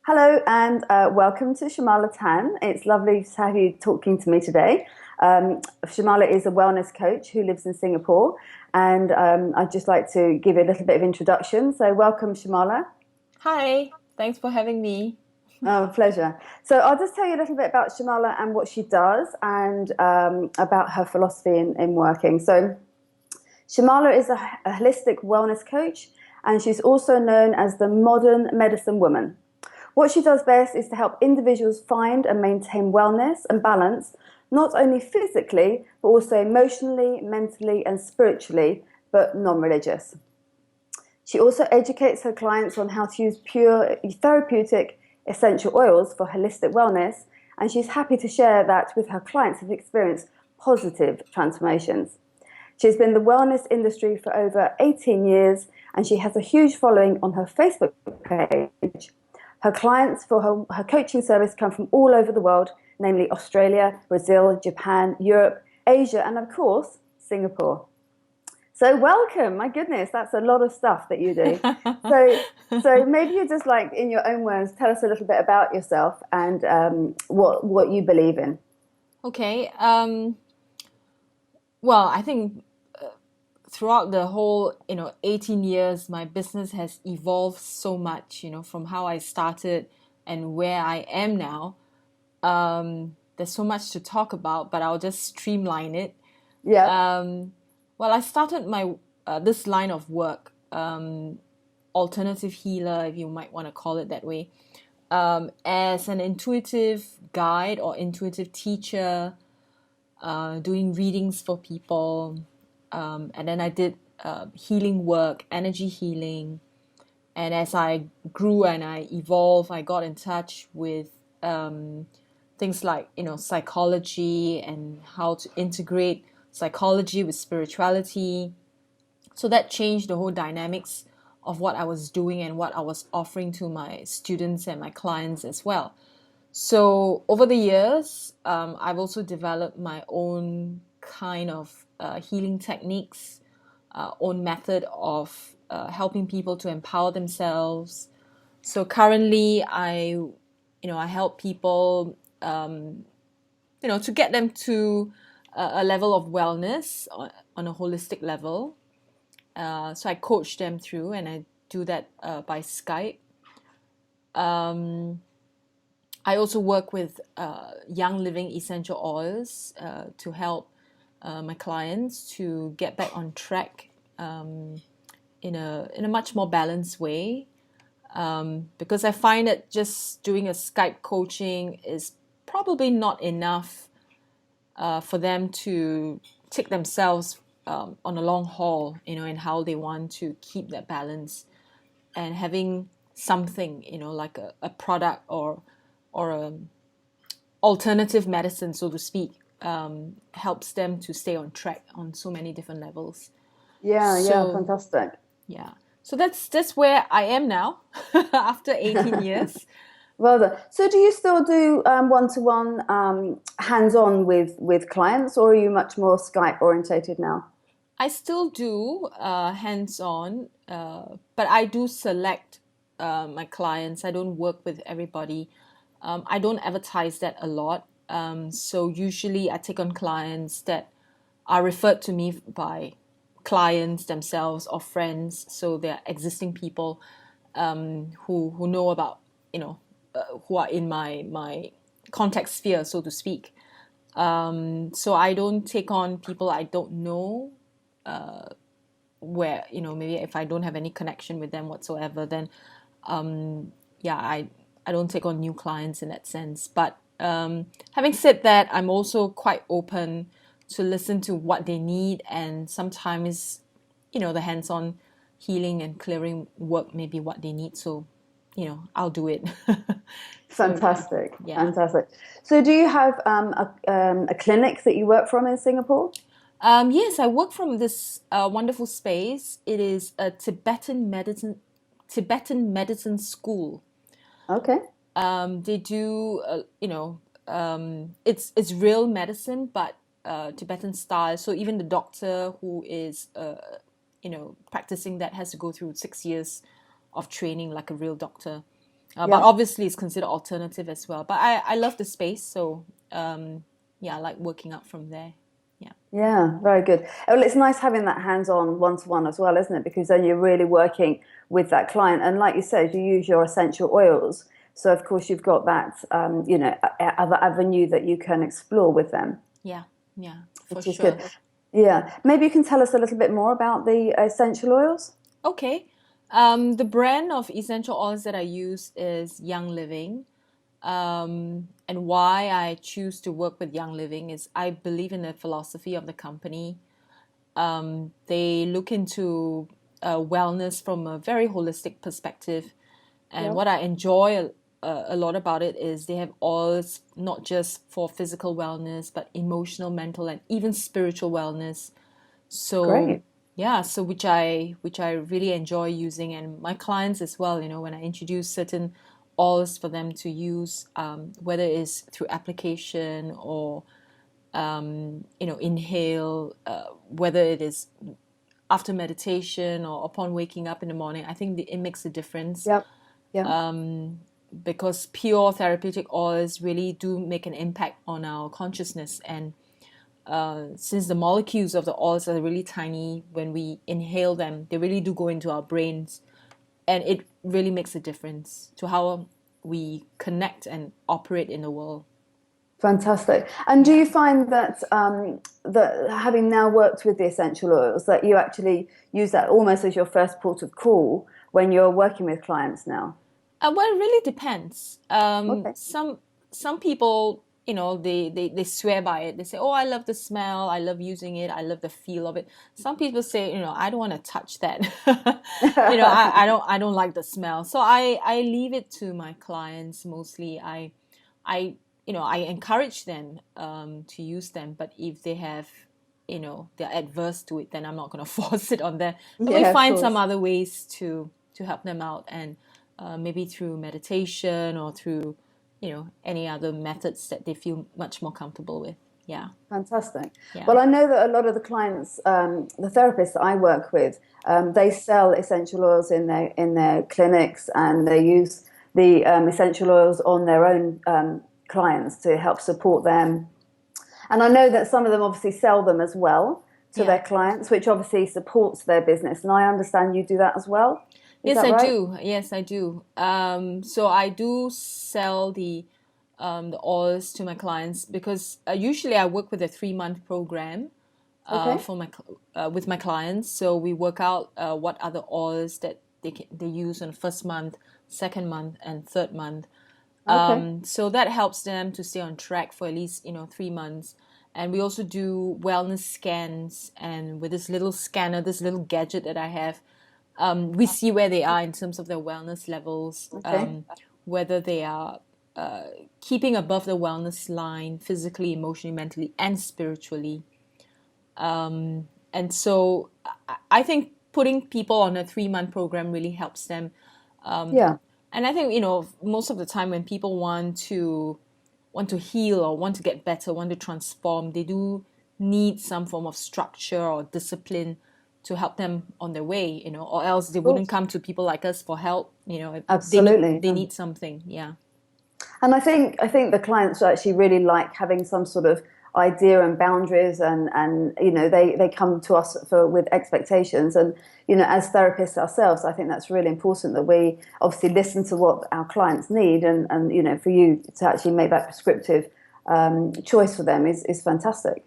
Hello and welcome to Shamala Tan. It's lovely to have you talking to me today. Shamala is a wellness coach who lives in Singapore, and I'd just like to give you a little bit of introduction. So, welcome, Shamala. Hi, thanks for having me. Oh, pleasure. So, I'll just tell you a little bit about Shamala and what she does and about her philosophy in working. So, Shamala is a holistic wellness coach, and she's also known as the modern medicine woman. What she does best is to help individuals find and maintain wellness and balance, not only physically, but also emotionally, mentally, and spiritually, but non religious. She also educates her clients on how to use pure therapeutic essential oils for holistic wellness, and she's happy to share that with her clients who've experienced positive transformations. She's been in the wellness industry for over 18 years, and she has a huge following on her Facebook page. Her clients for her coaching service come from all over the world, namely Australia, Brazil, Japan, Europe, Asia, and of course, Singapore. So welcome. My goodness, that's a lot of stuff that you do. So, so maybe you just like, in your own words, tell us a little bit about yourself and what you believe in. Okay, well, I think throughout the whole, 18 years, my business has evolved so much, from how I started and where I am now. There's so much to talk about, but I'll just streamline it. Yeah. Um, well, I started my this line of work, alternative healer, if you might want to call it that way, as an intuitive guide or intuitive teacher, doing readings for people. And then I did healing work, energy healing. And as I grew and I evolved, I got in touch with things like, psychology and how to integrate psychology with spirituality. So that changed the whole dynamics of what I was doing and what I was offering to my students and my clients as well. So over the years, I've also developed my own kind of healing techniques, own method of helping people to empower themselves. So currently, I help people, to get them to a level of wellness on a holistic level. So I coach them through, and I do that by Skype. Um, I also work with Young Living essential oils to help my clients to get back on track in a much more balanced way. Because I find that just doing a Skype coaching is probably not enough for them to take themselves on a long haul, in how they want to keep that balance and having something, like a product or a alternative medicine, so to speak, helps them to stay on track on so many different levels. Yeah, yeah, So fantastic. yeah, so that's where I am now after 18 years. Well done. So, do you still do one-to-one, hands-on with clients, or are you much more Skype orientated now? I still do hands-on, but I do select my clients. I don't work with everybody. I don't advertise that a lot. So usually I take on clients that are referred to me by clients themselves or friends. So they're existing people who know about, who are in my contact sphere, so to speak. So I don't take on people I don't know, where, maybe if I don't have any connection with them whatsoever, then yeah, I don't take on new clients in that sense. But having said that, I'm also quite open to listen to what they need, and sometimes, the hands-on healing and clearing work may be what they need. So, I'll do it. So yeah, Fantastic, yeah. fantastic. So, do you have a clinic that you work from in Singapore? Yes, I work from this wonderful space. It is a Tibetan medicine school. Okay. They do, it's real medicine, but Tibetan style. So even the doctor who is, practicing that has to go through 6 years of training like a real doctor. But Yeah. obviously it's considered alternative as well. But I love the space, so yeah, I like working out from there. Yeah. Yeah, very good. Well, it's nice having that hands-on one-to-one as well, isn't it? Because then you're really working with that client. And like you said, you use your essential oils. So of course you've got that, other avenue that you can explore with them, Yeah, yeah, for which is good. sure. Yeah. Maybe you can tell us a little bit more about the essential oils. Okay. The brand of essential oils that I use is Young Living. And why I choose to work with Young Living is I believe in the philosophy of the company. They look into wellness from a very holistic perspective. And Yeah. what I enjoy a lot about it is they have oils not just for physical wellness, but emotional, mental, and even spiritual wellness. So Great. yeah, so which I really enjoy using, and my clients as well. When I introduce certain oils for them to use, whether it's through application or inhale, whether it is after meditation or upon waking up in the morning, I think it makes a difference Yep. Yeah. because pure therapeutic oils really do make an impact on our consciousness. And since the molecules of the oils are really tiny, when we inhale them, they really do go into our brains, and it really makes a difference to how we connect and operate in the world. Fantastic. And do Yeah. you find that that having now worked with the essential oils, that you actually use that almost as your first port of call when you're working with clients now? Well, it really depends. Okay. Some people, they swear by it. They say, "Oh, I love the smell. I love using it. I love the feel of it." Some people say, "I don't want to touch that." I don't like the smell. So I leave it to my clients mostly. I I encourage them to use them, but if they have they're adverse to it, then I'm not going to force it on them. But we Yeah, of find some course. other ways to help them out, and maybe through meditation or through any other methods that they feel much more comfortable with. Yeah, Fantastic. yeah, Well, I know that a lot of the clients, the therapists that I work with, they sell essential oils in their clinics, and they use the essential oils on their own clients to help support them. And I know that some of them obviously sell them as well to yeah. their clients, which obviously supports their business. And I understand you do that as well. Is Yes, that I right? do. Yes, I do. So I do sell the oils to my clients because usually I work with a 3-month program Okay. with my clients. So we work out what are the oils that they use on the first month, second month, and third month. Okay. So that helps them to stay on track for at least 3 months. And we also do wellness scans, and with this little scanner, this little gadget that I have, we see where they are in terms of their wellness levels, Okay. whether they are keeping above the wellness line physically, emotionally, mentally, and spiritually. And so I think putting people on a 3-month program really helps them. Yeah. And I think, most of the time when people want to heal or want to get better, want to transform, they do need some form of structure or discipline to help them on their way, or else they Of wouldn't course. come to people like us for help. They need Absolutely. they Yeah. need something. Yeah. And I think the clients actually really like having some sort of idea and boundaries, and they come to us for with expectations, and as therapists ourselves, I think that's really important that we obviously listen to what our clients need, and for you to actually make that prescriptive choice for them is fantastic,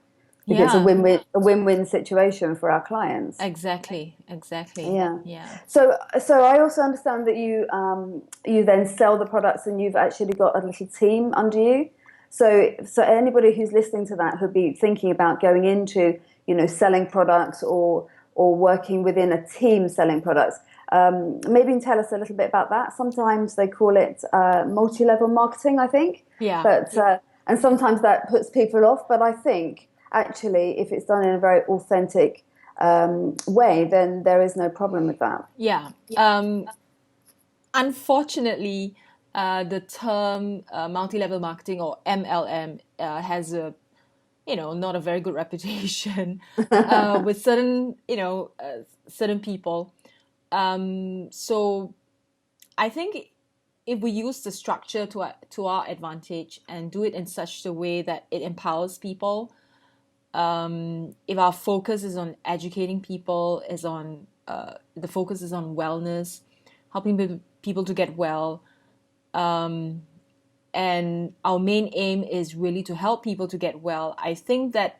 because it's a Yeah, win-win situation for our clients. exactly. Exactly. Yeah. Yeah. So I also understand that you then sell the products, and you've actually got a little team under you. So anybody who's listening to that who'd be thinking about going into selling products, or working within a team selling products, maybe you can tell us a little bit about that. Sometimes they call it multi-level marketing, I think, Yeah. but and sometimes that puts people off. But I think actually, if it's done in a very authentic way, then there is no problem with that. Yeah. Unfortunately, the term multi-level marketing, or MLM, has a not a very good reputation with certain people. So I think if we use the structure to our advantage and do it in such a way that it empowers people, if our focus is on educating people, the focus is on wellness, helping people to get well, and our main aim is really to help people to get well, I think that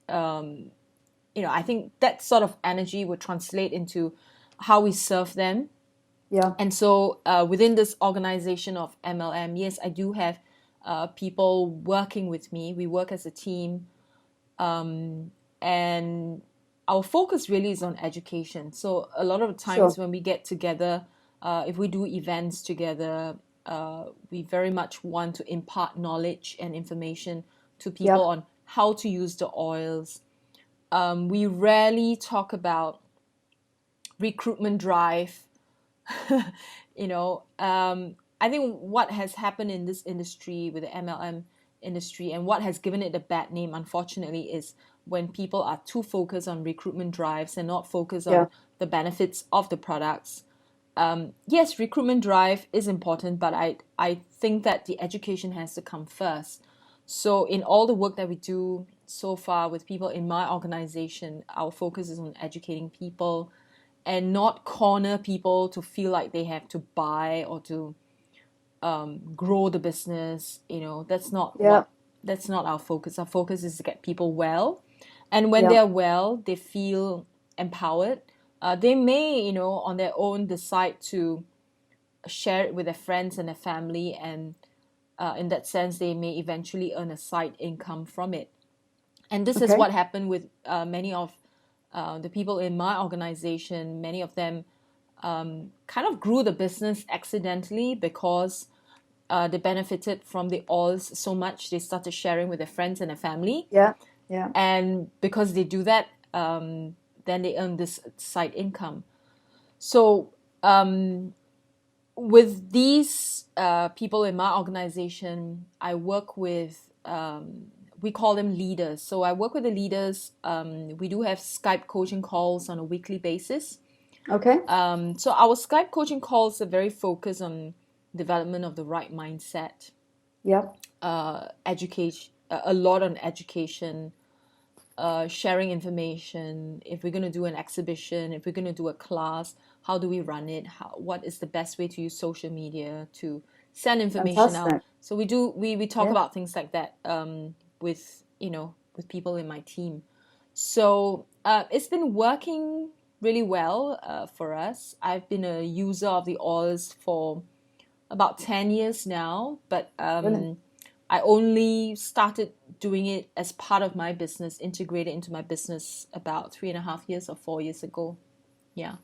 I think that sort of energy would translate into how we serve them. Yeah. And so within this organization of MLM, yes, I do have people working with me. We work as a team, and our focus really is on education. So a lot of the times Sure. when we get together, if we do events together, we very much want to impart knowledge and information to people Yep. on how to use the oils. We rarely talk about recruitment drive. I think what has happened in this industry with the MLM industry and what has given it a bad name, unfortunately, is when people are too focused on recruitment drives and not focused Yeah. on the benefits of the products. Yes, recruitment drive is important, but I think that the education has to come first. So in all the work that we do so far with people in my organization, our focus is on educating people and not corner people to feel like they have to buy or to grow the business. Yeah. That's not our focus. Our focus is to get people well, and when Yeah. they're well, they feel empowered. They may, on their own decide to share it with their friends and their family, and in that sense, they may eventually earn a side income from it. And this is Okay. what happened with many of the people in my organization. Many of them kind of grew the business accidentally because they benefited from the oils so much. They started sharing with their friends and their family. Yeah. Yeah. And because they do that, then they earn this side income. So with these people in my organization, I work with, we call them leaders. So I work with the leaders. We do have Skype coaching calls on a weekly basis. Okay. So our Skype coaching calls are very focused on development of the right mindset, Yeah. education, a lot on education, sharing information. If we're going to do an exhibition, if we're going to do a class, how do we run it? What is the best way to use social media to send information out? Fantastic. So we talk Yeah. about things like that with with people in my team. So it's been working really well for us. I've been a user of the oils for about 10 years now, but Brilliant. I only started doing it as part of my business, integrated into my business about 3.5 years or 4 years ago. Yeah.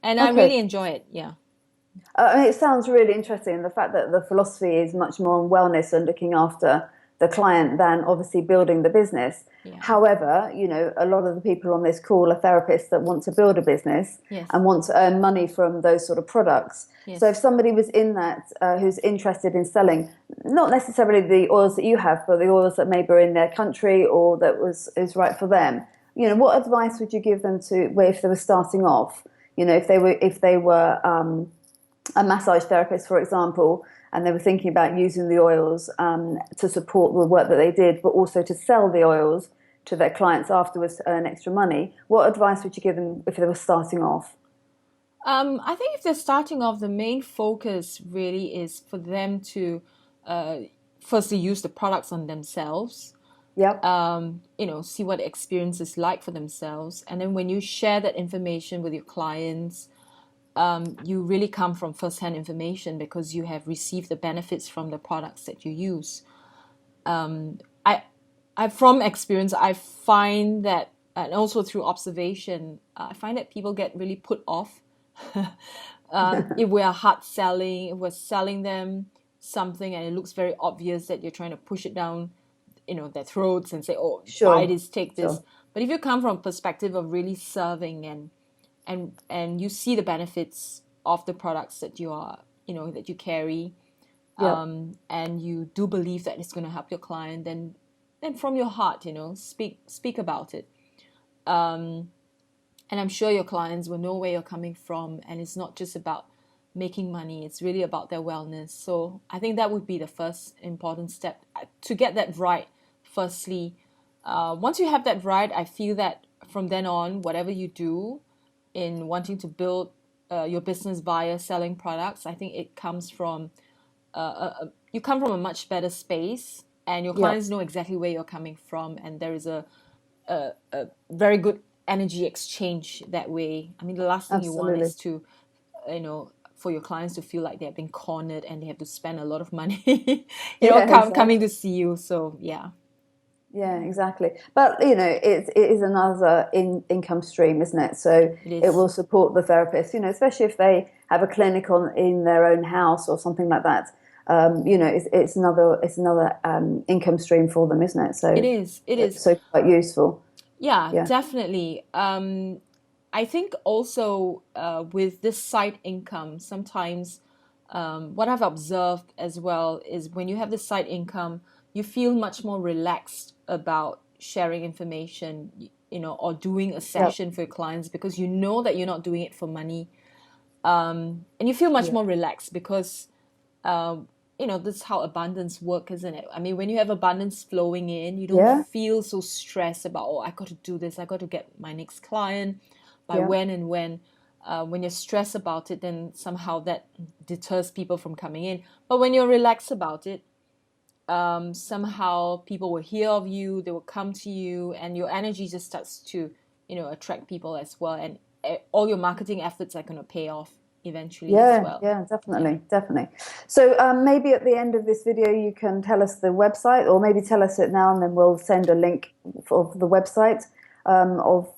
And I Okay. really enjoy it. Yeah. It sounds really interesting. The fact that the philosophy is much more on wellness and looking after the client than obviously building the business. Yeah. However, a lot of the people on this call are therapists that want to build a business Yes. and want to earn money from those sort of products. Yes. So if somebody was in that who's interested in selling, not necessarily the oils that you have, but the oils that maybe are in their country or that is right for them, what advice would you give them if they were starting off? If they were a massage therapist, for example, and they were thinking about using the oils to support the work that they did, but also to sell the oils to their clients afterwards to earn extra money. What advice would you give them if they were starting off? I think if they're starting off, the main focus really is for them to firstly use the products on themselves. Yep. See what the experience is like for themselves. And then when you share that information with your clients, you really come from first-hand information because you have received the benefits from the products that you use. From experience, I find that, and also through observation, I find that people get really put off if we are hard selling, if we're selling them something and it looks very obvious that you're trying to push it down, their throats and say, "Oh, buy Sure. this, take this." Sure. But if you come from a perspective of really serving and you see the benefits of the products that that you carry, Yep. and you do believe that it's going to help your client, then from your heart, speak about it. And I'm sure your clients will know where you're coming from, and it's not just about making money. It's really about their wellness. So I think that would be the first important step to get that right. Firstly, once you have that right, I feel that from then on, whatever you do in wanting to build your business via selling products, I think it comes from you come from a much better space, and your Yeah, clients know exactly where you're coming from, and there is a very good energy exchange that way. I mean, the last thing you want absolutely. is to, for your clients to feel like they're being cornered and they have to spend a lot of money, Yeah, coming exactly. to see you. So yeah, Yeah, exactly. But it is another income stream, isn't it? So it it is. will support the therapist, especially if they have a clinic on in their own house or something like that. It's another income stream for them, isn't it? It So is. It is. so quite useful. Yeah, Yeah. definitely. I think also with this side income, sometimes what I've observed as well is when you have this side income, you feel much more relaxed about sharing information, or doing a Yeah. session for your clients because you know that you're not doing it for money. And you feel much Yeah. more relaxed because this is how abundance work, isn't it? I mean, when you have abundance flowing in, you don't Yeah. feel so stressed about, oh, I got to do this, I got to get my next client by Yeah. when and when. When you're stressed about it, then somehow that deters people from coming in. But when you're relaxed about it, somehow people will hear of you, they will come to you, and your energy just starts to, attract people as well. And all your marketing efforts are going to pay off eventually as Yeah, well. yeah, Yeah. definitely, definitely. So maybe at the end of this video, you can tell us the website, or maybe tell us it now, and then we'll send a link for the website of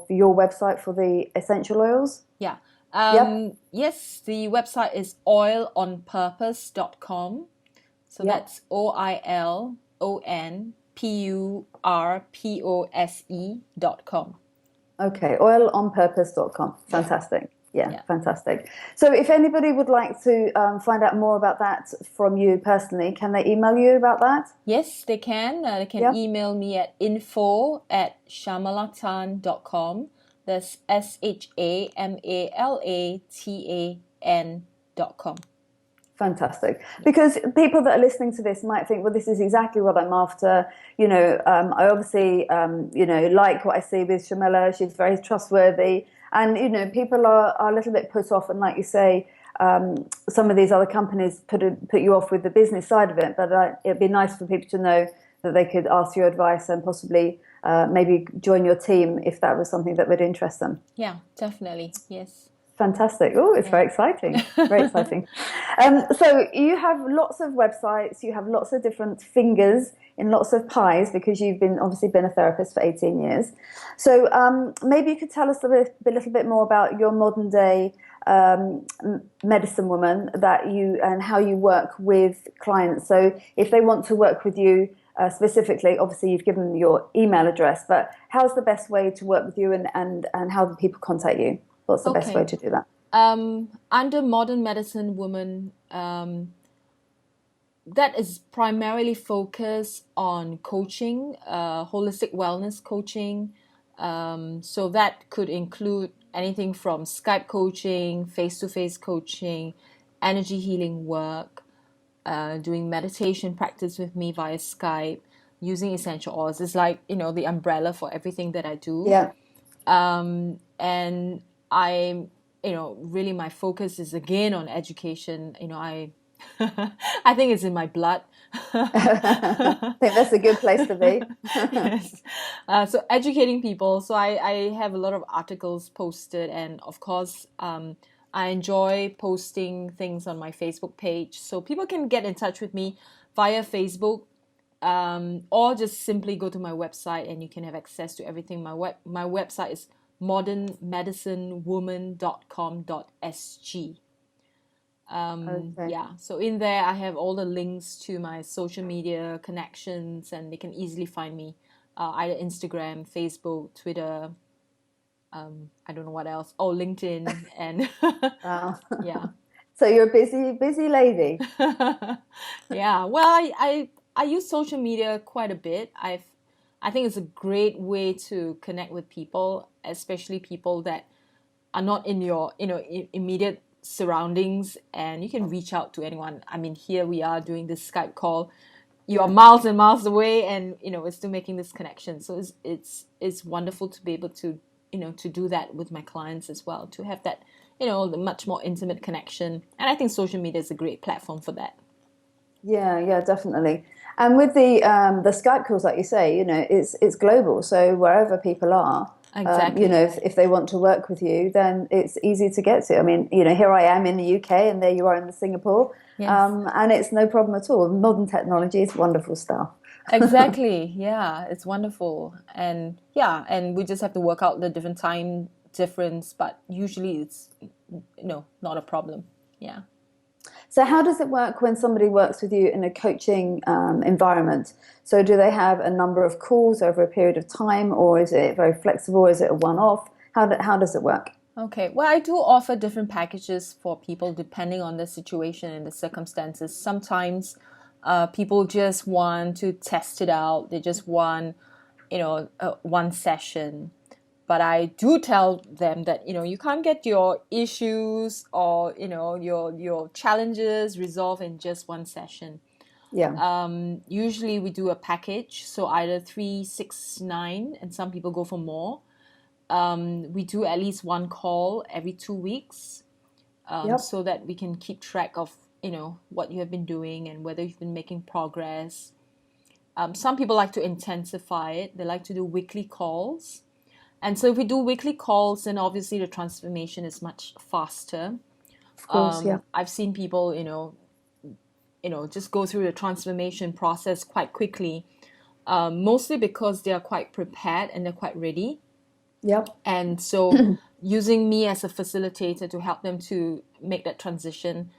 your website for the essential oils. Yeah. Yep, Yes, the website is oilonpurpose.com. So yep. that's oilonpurpose.com. Okay, oilonpurpose.com. Yeah. Fantastic. Yeah, Yeah. fantastic. So if anybody would like to find out more about that from you personally, can they email you about that? Yes, they can. They can Yep. email me at info@shamalatan.com. That's SHAMALATAN.com. Fantastic. Yeah. Because people that are listening to this might think, well, this is exactly what I'm after. I obviously, like what I see with Shamila. She's very trustworthy. And, people are a little bit put off. And like you say, some of these other companies put you off with the business side of it. But it'd be nice for people to know that they could ask your advice and possibly maybe join your team if that was something that would interest them. Yeah, definitely. Yes. Fantastic. Oh, it's Yeah. very exciting. Very exciting. So you have lots of websites, you have lots of different fingers in lots of pies because you've obviously been a therapist for 18 years. So maybe you could tell us a little bit more about your modern day medicine woman and how you work with clients. So if they want to work with you specifically, obviously you've given your email address, but how's the best way to work with you and how do people contact you? What's the best way Okay. to do that? Under Modern Medicine Woman, that is primarily focused on coaching, holistic wellness coaching. So that could include anything from Skype coaching, face-to-face coaching, energy healing work, doing meditation practice with me via Skype, using essential oils. It's like, the umbrella for everything that I do. Yeah. And I, really my focus is again on education. I think it's in my blood. I think that's a good place to be. Yes. So educating people. So I have a lot of articles posted, and of course, I enjoy posting things on my Facebook page. So people can get in touch with me via Facebook, or just simply go to my website and you can have access to everything. My website is modernmedicinewoman.com.sg. Okay. Yeah, so in there I have all the links to my social media connections, and they can easily find me either Instagram, Facebook, Twitter. I don't know what else. Oh, LinkedIn, and Wow. yeah. So you're a busy, busy lady. Yeah, well, I use social media quite a bit. I think it's a great way to connect with people, especially people that are not in your immediate surroundings, and you can reach out to anyone. I mean, here we are doing this Skype call. You are miles and miles away, and we're still making this connection. So it's wonderful to be able to to do that with my clients as well, to have that the much more intimate connection. And I think social media is a great platform for that. Yeah, definitely. And with the Skype calls, like you say, it's global. So wherever people are, Exactly. if they want to work with you, then it's easy to get to. I mean, here I am in the UK, and there you are in Singapore, Yes. and it's no problem at all. Modern technology is wonderful stuff. Exactly. Yeah, it's wonderful. And we just have to work out the different time difference, but usually it's not a problem. Yeah. So how does it work when somebody works with you in a coaching environment? So do they have a number of calls over a period of time, or is it very flexible? Is it a one-off? How does it work? Okay. Well, I do offer different packages for people depending on the situation and the circumstances. Sometimes people just want to test it out. They just want, one session. But I do tell them that, you can't get your issues or, your challenges resolved in just one session. Yeah. Usually we do a package, so either 3, 6, 9, and some people go for more. We do at least one call every 2 weeks, Yep. so that we can keep track of, what you have been doing and whether you've been making progress. Some people like to intensify it. They like to do weekly calls. And so if we do weekly calls, then obviously the transformation is much faster. Of course, yeah. I've seen people, just go through the transformation process quite quickly, mostly because they are quite prepared and they're quite ready. Yep. And so using me as a facilitator to help them to make that transition,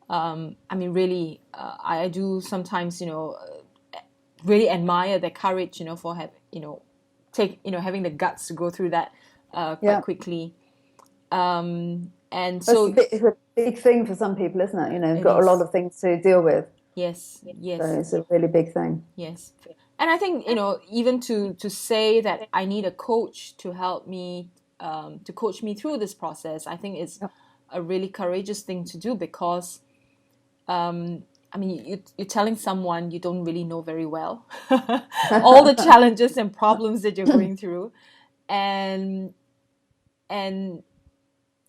really, I do sometimes, really admire their courage, for having the guts to go through that quite quickly. And so it's a big thing for some people, isn't it? You've got a lot of things to deal with. Yes. So it's a really big thing. Yes. And I think, even to say that I need a coach to help me, to coach me through this process, I think it's a really courageous thing to do, because, you're telling someone you don't really know very well all the challenges and problems that you're going through, and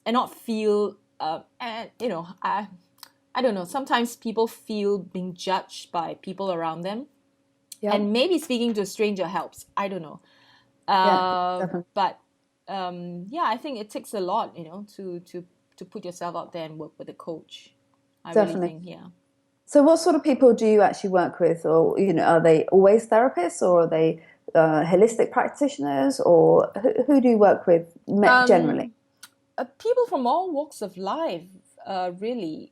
not feel, I don't know, sometimes people feel being judged by people around them. Yep. And maybe speaking to a stranger helps. I don't know. But I think it takes a lot, to put yourself out there and work with a coach. I really think, yeah. So what sort of people do you actually work with? Or, are they always therapists, or are they holistic practitioners, or who do you work with generally? People from all walks of life, really.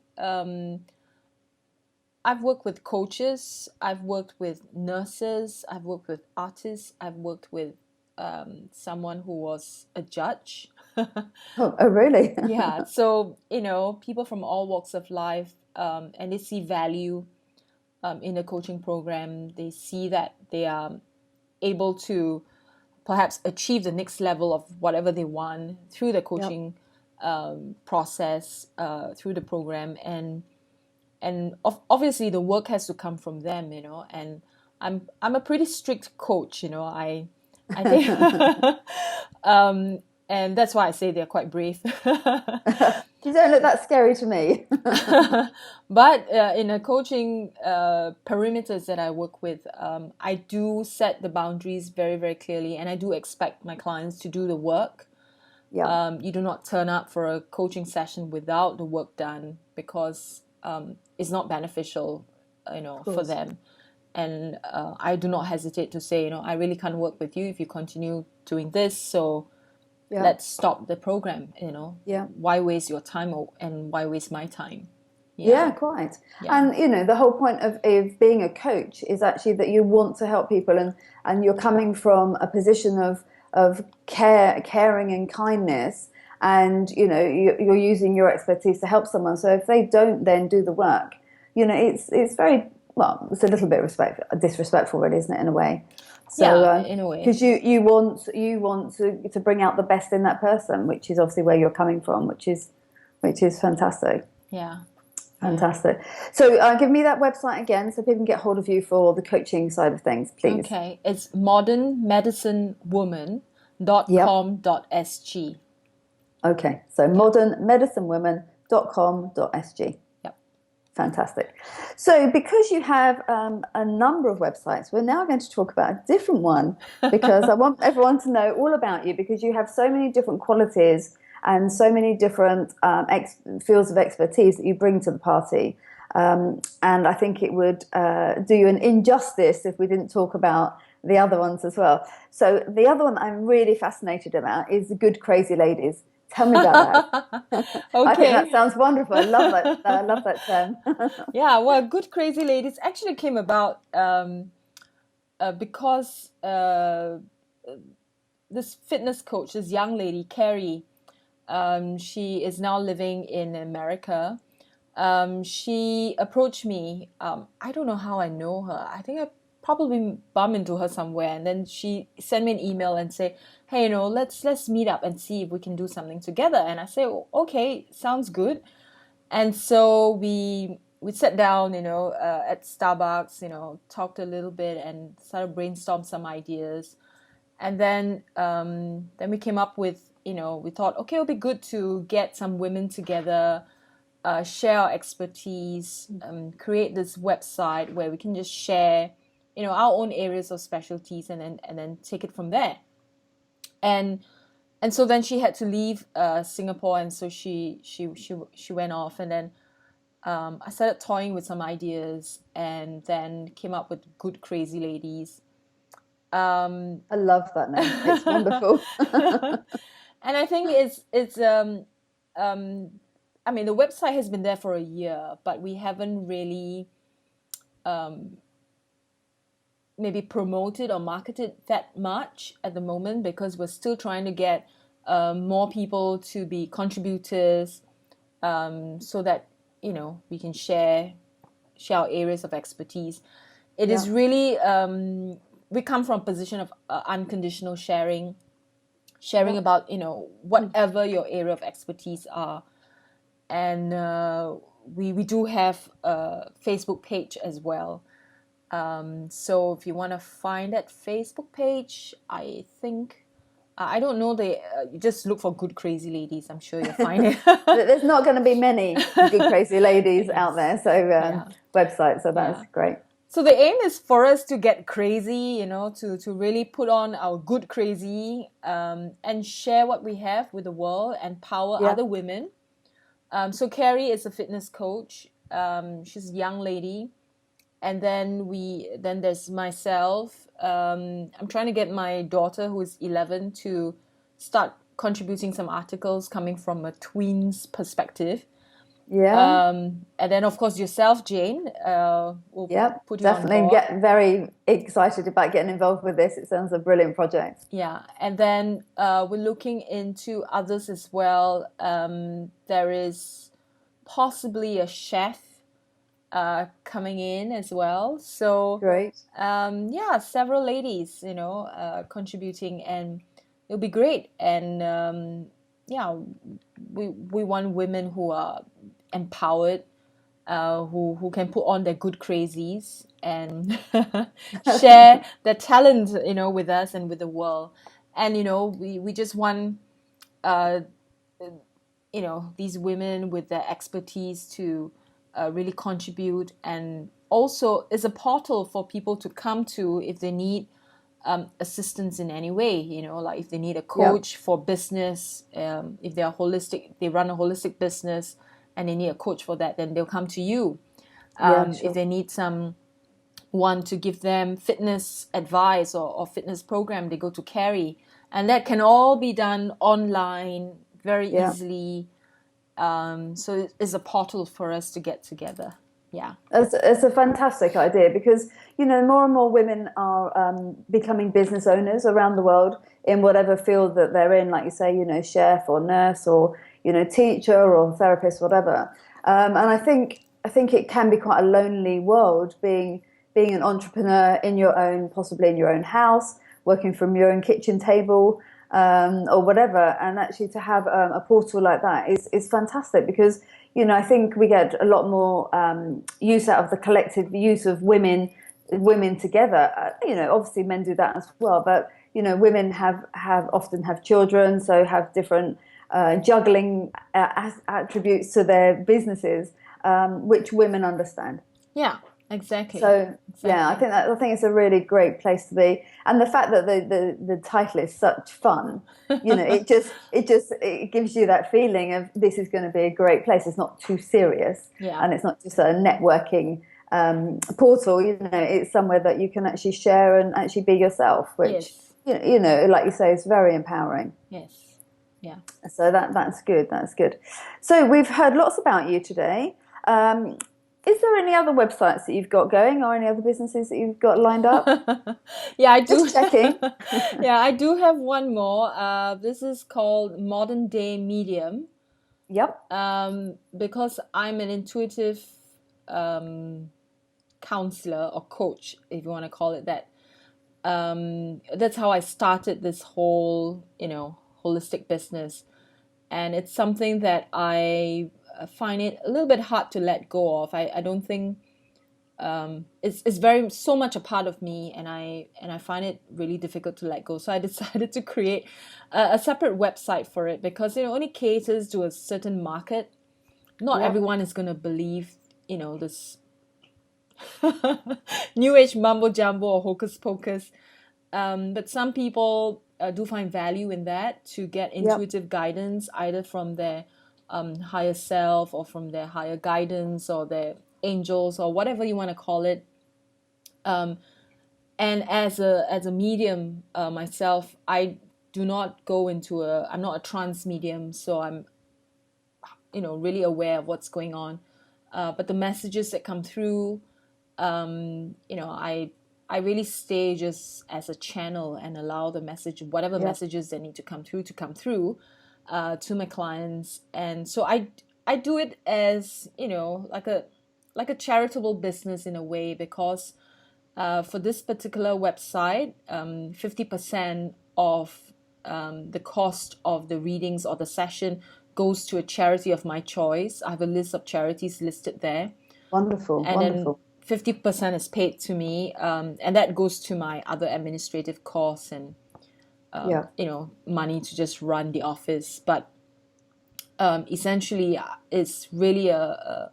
I've worked with coaches, I've worked with nurses, I've worked with artists, I've worked with someone who was a judge. Oh, really? Yeah, so, people from all walks of life, and they see value in the coaching program. They see that they are able to perhaps achieve the next level of whatever they want through the coaching process, through the program, and obviously the work has to come from them, and I'm a pretty strict coach, I think, and that's why I say they're quite brave. You don't look that scary to me. But in the coaching perimeters that I work with, I do set the boundaries very, very clearly, and I do expect my clients to do the work. Yeah. You do not turn up for a coaching session without the work done, because it's not beneficial, for them. And I do not hesitate to say, I really can't work with you if you continue doing this. So let's stop the program. Why waste your time and why waste my time? Yeah, quite. Yeah. And the whole point of being a coach is actually that you want to help people, and you're coming from a position of caring and kindness, and you're using your expertise to help someone. So if they don't then do the work, it's very, well, it's a little bit disrespectful, really, isn't it, in a way? So, in a way, because you want to bring out the best in that person, which is obviously where you're coming from, which is which is fantastic. Yeah. Fantastic. So give me that website again so people can get hold of you for the coaching side of things, please. Okay. It's Yep. modernmedicinewoman.com.sg. Okay. So modernmedicinewoman.com.sg. Yep. Fantastic. So because you have a number of websites, we're now going to talk about a different one because I want everyone to know all about you because you have so many different qualities and so many different fields of expertise that you bring to the party. And I think it would do you an injustice if we didn't talk about the other ones as well. So the other one I'm really fascinated about is the Good Crazy Ladies. Tell me about that. I think that Okay. sounds wonderful. I love that. I love that term. Yeah, well, Good Crazy Ladies actually came about because this fitness coach, this young lady, Carrie, she is now living in America. She approached me. I don't know how I know her. I think I probably bumped into her somewhere, and then she sent me an email and say, "Hey, let's meet up and see if we can do something together." And I say, "Oh, okay, sounds good." And so we sat down, at Starbucks, talked a little bit and started brainstorm some ideas. And then we came up with, we thought, okay, it'll be good to get some women together, share our expertise, create this website where we can just share, our own areas of specialties, and then take it from there. And so then she had to leave Singapore, and so she went off, and then I started toying with some ideas, and then came up with Good Crazy Ladies. I love that name. It's wonderful. And I think it's I mean, the website has been there for a year, but we haven't really maybe promoted or marketed that much at the moment because we're still trying to get more people to be contributors, so that we can share our areas of expertise. It is Yeah. really we come from a position of unconditional sharing Yeah. about whatever your area of expertise are. And we do have a Facebook page as well. So if you want to find that Facebook page, I think I don't know, you just look for Good Crazy Ladies. I'm sure you'll find it. There's not going to be many Good Crazy Ladies Yes. out there, so Yeah. websites. So that's Yeah. great. So the aim is for us to get crazy, to really put on our good crazy, and share what we have with the world and power Yeah. other women. So Carrie is a fitness coach. She's a young lady. And then there's myself. I'm trying to get my daughter, who is 11, to start contributing some articles coming from a tween's perspective. Yeah. And then, of course, yourself, Jane. We'll Yep. put you on Definitely board. get very excited about getting involved with this. It sounds a brilliant project. Yeah, and then we're looking into others as well. There is possibly a chef coming in as well. So Great. yeah, several ladies, contributing, and it'll be great. And yeah, we want women who are empowered, who can put on their good crazies and share their talent, with us and with the world. And we just want these women with their expertise to really contribute, and also is a portal for people to come to if they need assistance in any way, like if they need a coach for business, if they run a holistic business and they need a coach for that, then they'll come to you. Yeah, sure. If they need someone to give them fitness advice or fitness program, they go to Carrie, and that can all be done online very easily. So it's a portal for us to get together. Yeah. It's a fantastic idea because, more and more women are becoming business owners around the world in whatever field that they're in, like you say, chef or nurse or, teacher or therapist, whatever. And I think it can be quite a lonely world being an entrepreneur possibly in your own house, working from your own kitchen table. or whatever. And actually to have a portal like that is fantastic because, I think we get a lot more use out of the collective use of women together. Obviously men do that as well, but women have often have children, so have different juggling attributes to their businesses, which women understand. Yeah, exactly. So yeah, Exactly. I think it's a really great place to be, and the fact that the title is such fun, it gives you that feeling of this is going to be a great place. It's not too serious, Yeah. and it's not just a networking portal. It's somewhere that you can actually share and actually be yourself, which Yes. like you say, is very empowering. Yes. Yeah. So that's good. That's good. So we've heard lots about you today. Is there any other websites that you've got going, or any other businesses that you've got lined up? Yeah, I do. Just checking. Yeah, I do have one more. This is called Modern Day Medium. Yep. Because I'm an intuitive counselor or coach, if you want to call it that. That's how I started this whole, holistic business. And it's something that I find it a little bit hard to let go of. I don't think it's very so much a part of me, and I find it really difficult to let go. So I decided to create a separate website for it because it only caters to a certain market. Not Yep. everyone is going to believe, this new age mumbo jumbo or hocus pocus. But some people do find value in that to get Yep. intuitive guidance either from their higher self or from their higher guidance or their angels or whatever you want to call it. And as a medium myself, I do not go into I'm not a trance medium, so I'm really aware of what's going on. But the messages that come through, I really stay just as a channel and allow the message, whatever Yep. messages that need to come through to my clients. And so I do it as like a charitable business in a way because for this particular website, 50% of the cost of the readings or the session goes to a charity of my choice. I have a list of charities listed there, Wonderful. and then Wonderful. 50% is paid to me, and that goes to my other administrative costs and Yeah. money to just run the office. But essentially, it's really a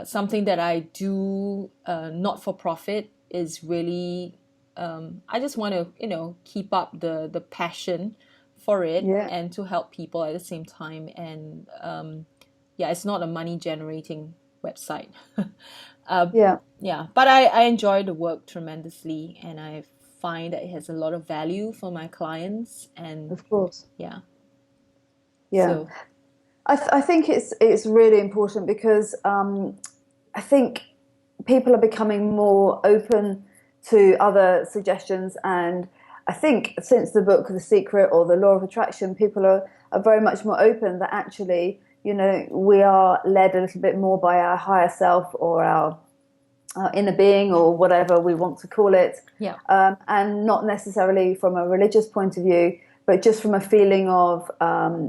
something that I do not for profit. Is really I just want to keep up the passion for it Yeah. and to help people at the same time. And yeah, it's not a money generating website. Yeah. Yeah, but I enjoy the work tremendously, and I find that it has a lot of value for my clients. And Of course. yeah, Yeah. so I think it's really important because I think people are becoming more open to other suggestions, and I think since the book The Secret or The Law of Attraction, people are very much more open that actually, we are led a little bit more by our higher self or our inner being or whatever we want to call it, yeah, and not necessarily from a religious point of view, but just from a feeling of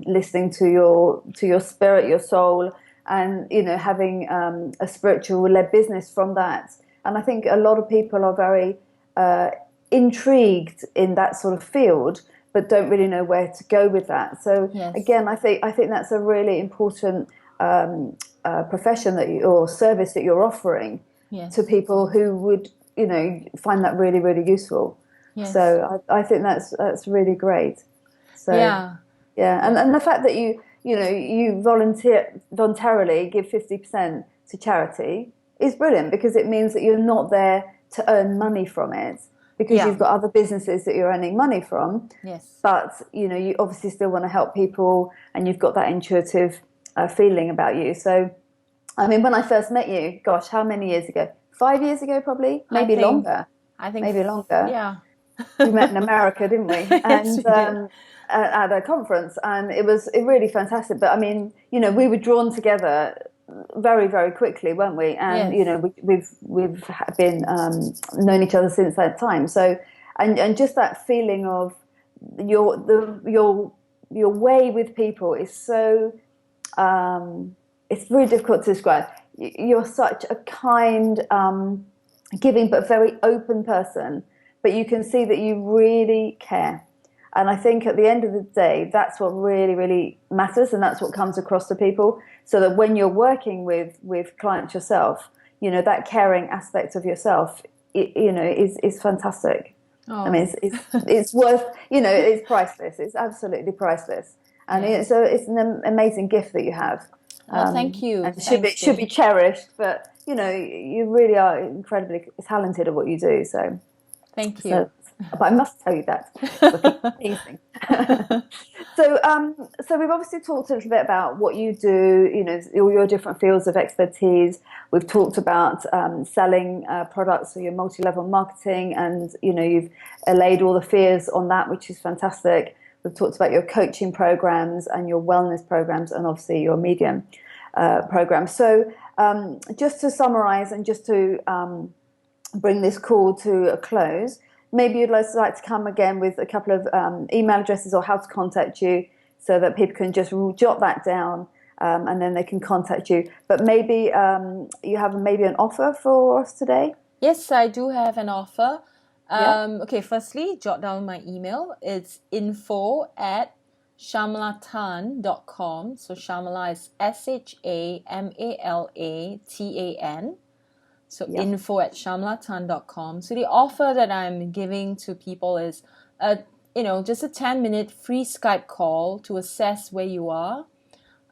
listening to your spirit, your soul, and having a spiritual led business from that. And I think a lot of people are very intrigued in that sort of field, but don't really know where to go with that. So yes, again, I think that's a really important profession or service that you're offering to yes, people who would find that really really useful. yes, So I think that's really great. So yeah, yeah, yeah, and the fact that you voluntarily give 50% to charity is brilliant because it means that you're not there to earn money from it because yeah, you've got other businesses that you're earning money from, yes. but you obviously still want to help people and you've got that intuitive feeling about you. So I mean, when I first met you, gosh, how many years ago? 5 years ago, probably, I maybe think, longer, I think, maybe longer. yeah. We met in America, didn't we? Yes, And we did. at a conference, and it was really fantastic. But I mean, we were drawn together very, very quickly, weren't we? And Yes, we've been known each other since that time. So, and just that feeling of your way with people is so it's very difficult to describe. You're such a kind, giving but very open person, but you can see that you really care. And I think at the end of the day, that's what really, really matters, and that's what comes across to people. So that when you're working with clients yourself, that caring aspect of yourself, is fantastic. Oh, I mean, it's worth, it's priceless. It's absolutely priceless, and yeah. it's an amazing gift that you have. Well, thank you. And Thanks, should be Jane. cherished. But you really are incredibly talented at what you do. Thank you. So, but I must tell you that. It's amazing. So we've obviously talked a little bit about what you do, all your different fields of expertise. We've talked about selling products, so your multi-level marketing, and you've allayed all the fears on that, which is fantastic. We've talked about your coaching programs and your wellness programs, and obviously your medium program. So just to summarize and just to bring this call to a close, maybe you'd like to come again with a couple of email addresses or how to contact you, so that people can just jot that down, and then they can contact you. But maybe you have maybe an offer for us today? Yes, I do have an offer. Yeah. Okay, firstly, jot down my email. It's info@shamlatan.com. So Shamala is SHAMALATAN. So Yeah. info@shamlatan.com. So the offer that I'm giving to people is just a 10-minute free Skype call to assess where you are.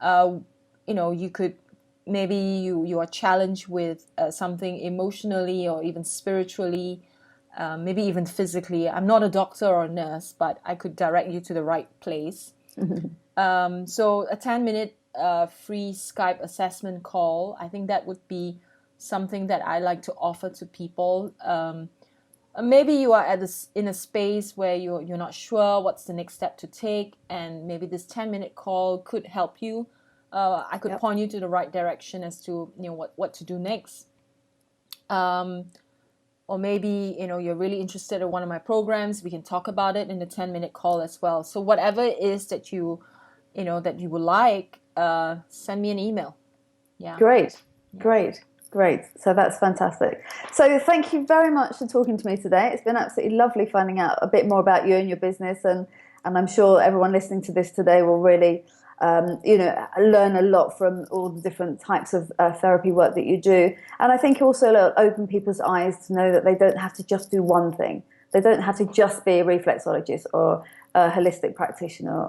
You could, maybe you are challenged with something emotionally or even spiritually, maybe even physically. I'm not a doctor or a nurse, but I could direct you to the right place. So a 10-minute free Skype assessment call, I think that would be something that I like to offer to people. Maybe you are in a space where you're not sure what's the next step to take, and maybe this 10-minute call could help you. I could point you to the right direction as to what to do next. Or maybe you're really interested in one of my programs. We can talk about it in the 10-minute call as well. So whatever it is that you would like, send me an email. Yeah. Great. So that's fantastic. So thank you very much for talking to me today. It's been absolutely lovely finding out a bit more about you and your business, and I'm sure everyone listening to this today will really learn a lot from all the different types of therapy work that you do. And I think also it'll open people's eyes to know that they don't have to just do one thing. They don't have to just be a reflexologist or a holistic practitioner.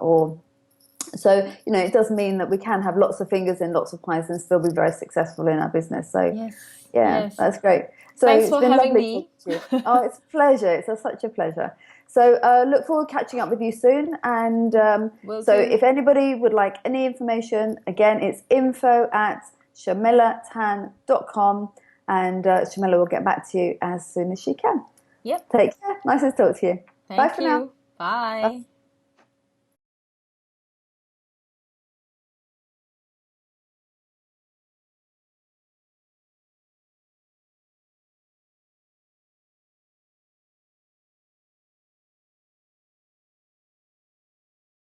So it does mean that we can have lots of fingers in lots of pies and still be very successful in our business. So yes. That's great. So Thanks it's for been having lovely me. talking to you. Oh, it's a pleasure. It's such a pleasure. So look forward to catching up with you soon. And if anybody would like any information, again, it's info@shamilatan.com, and Shamila will get back to you as soon as she can. Yep. Take care. Nice to talk to you. Thank Bye for you. now. Bye.